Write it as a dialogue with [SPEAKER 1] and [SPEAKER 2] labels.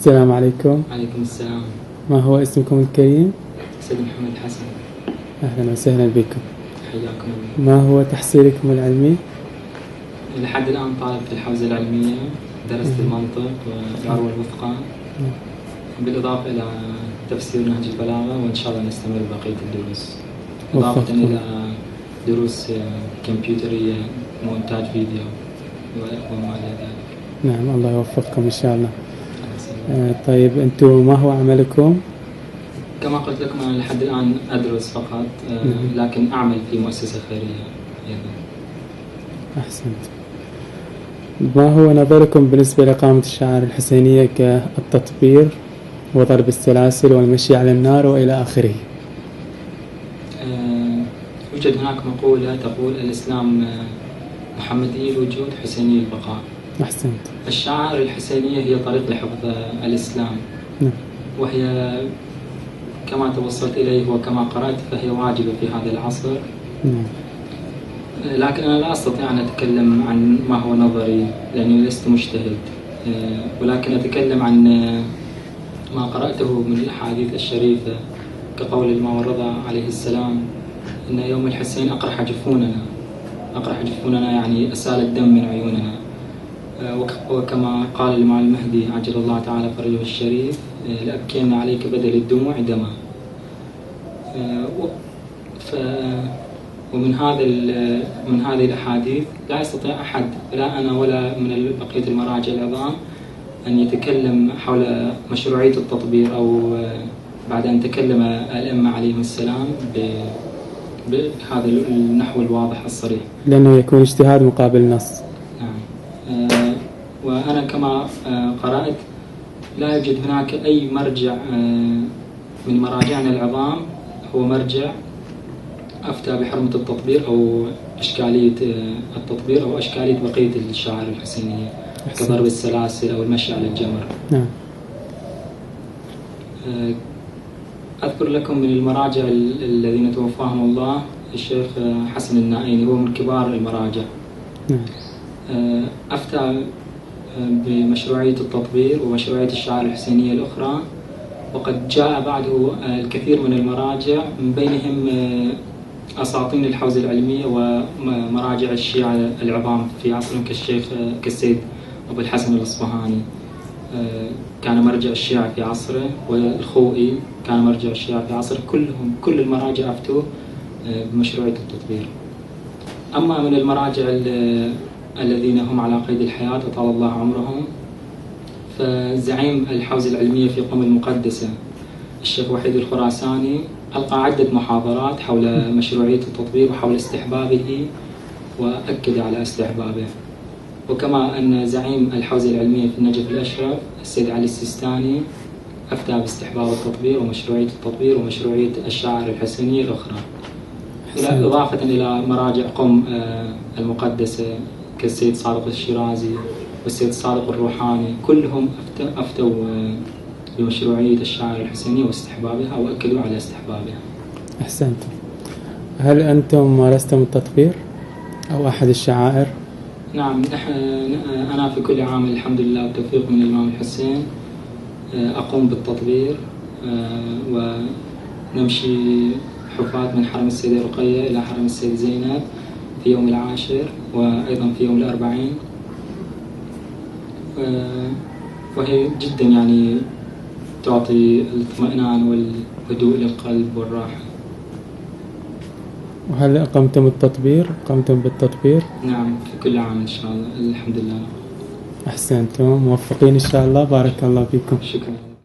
[SPEAKER 1] السلام عليكم.
[SPEAKER 2] عليكم السلام.
[SPEAKER 1] ما هو اسمكم الكريم؟
[SPEAKER 2] سيد محمد حسن.
[SPEAKER 1] أهلا وسهلا بكم.
[SPEAKER 2] حياكم الله.
[SPEAKER 1] ما هو تحصيلكم العلمي؟
[SPEAKER 2] لحد الآن طالب في الحوزة العلمية، درست المنطق والعروة الوثقى، بالإضافة إلى تفسير نهج البلاغة، وإن شاء الله نستمر بقية الدروس، إضافة إلى دروس كمبيوترية، مونتاج فيديو وما إلى ذلك.
[SPEAKER 1] نعم، الله يوفقكم إن شاء الله. طيب أنتم ما هو عملكم؟
[SPEAKER 2] كما قلت لكم أنا لحد الآن أدرس فقط، لكن أعمل في مؤسسة خيرية أيضا.
[SPEAKER 1] أحسنت. ما هو نظركم بالنسبة لإقامة الشعائر الحسينية كالتطبير وضرب السلاسل والمشي على النار وإلى آخره؟
[SPEAKER 2] يوجد هناك مقولة تقول الإسلام محمدي الوجود حسيني البقاء.
[SPEAKER 1] أحسنت.
[SPEAKER 2] الشعائر الحسينية هي طريق لحفظ الإسلام.
[SPEAKER 1] نعم.
[SPEAKER 2] وهي كما توصلت إليه وكما قرأت فهي واجبة في هذا العصر.
[SPEAKER 1] نعم.
[SPEAKER 2] لكن أنا لا أستطيع أن أتكلم عن ما هو نظري لأني لست مجتهد، ولكن أتكلم عن ما قرأته من الأحاديث الشريفة كقول الماوردة عليه السلام: إن يوم الحسين أقرح جفوننا يعني أسال الدم من عيوننا. وكما قال الإمام المهدي عجل الله تعالى فرجه الشريف: لأبكين عليك بدل الدموع دما. ومن هذه الأحاديث لا يستطيع أحد، لا أنا ولا من بقية المراجع العظام، أن يتكلم حول مشروعية التطبير أو بعد أن تكلم الأئمة عليهم السلام بهذا النحو الواضح الصريح، لأنه
[SPEAKER 1] يكون اجتهاد مقابل نص.
[SPEAKER 2] نعم. وأنا كما قرأت لا يوجد هناك أي مرجع من مراجعنا العظام هو مرجع أفتى بحرمة التطبير أو إشكالية التطبير أو إشكالية بقية الشعائر الحسينية كضرب السلاسل أو المشي على الجمر.
[SPEAKER 1] نعم.
[SPEAKER 2] أذكر لكم من المراجع الذين توفاهم الله الشيخ حسن النائيني، هو من كبار المراجع.
[SPEAKER 1] نعم.
[SPEAKER 2] أفتى بمشروعية التطبير ومشروعية الشعائر الحسينية الأخرى، وقد جاء بعده الكثير من المراجع من بينهم أساطين الحوزة العلمية ومراجع الشيعة العظام في عصرهم كالسيد أبو الحسن الأصفهاني كان مرجع الشيعة في عصره، والخوئي كان مرجع الشيعة في عصره. كل المراجع أفتوا بمشروعية التطبير. أما من المراجع الذين هم على قيد الحياة أطال الله عمرهم، فزعيم الحوزة العلمية في قم المقدسة الشيخ وحيد الخراساني ألقى عدة محاضرات حول مشروعية التطبير وحول استحبابه، وأكد على استحبابه. وكما أن زعيم الحوزة العلمية في النجف الأشرف السيد علي السيستاني أفتى باستحباب التطبير ومشروعية التطبير ومشروعية الشعائر الحسينية الأخرى، إضافة إلى مراجع قم المقدسة كالسيد صادق الشيرازي والسيد صادق الروحاني. كلهم أفتوا بمشروعية الشعائر الحسينية واستحبابها وأكدوا على استحبابها.
[SPEAKER 1] أحسنتم. هل أنتم مارستم التطبير أو أحد الشعائر؟
[SPEAKER 2] نعم، أنا في كل عام الحمد لله بتوفيق من الإمام الحسين أقوم بالتطبير، ونمشي حفاة من حرم السيدة رقية إلى حرم السيدة زينب في يوم العاشر وأيضا في يوم الأربعين، وهي جدا يعني تعطي الاطمئنان والهدوء للقلب والراحة.
[SPEAKER 1] وهل أقمتم بالتطبير؟
[SPEAKER 2] نعم، في كل عام إن شاء الله الحمد لله.
[SPEAKER 1] أحسنتم، موفقين إن شاء الله. بارك الله فيكم.
[SPEAKER 2] شكرا.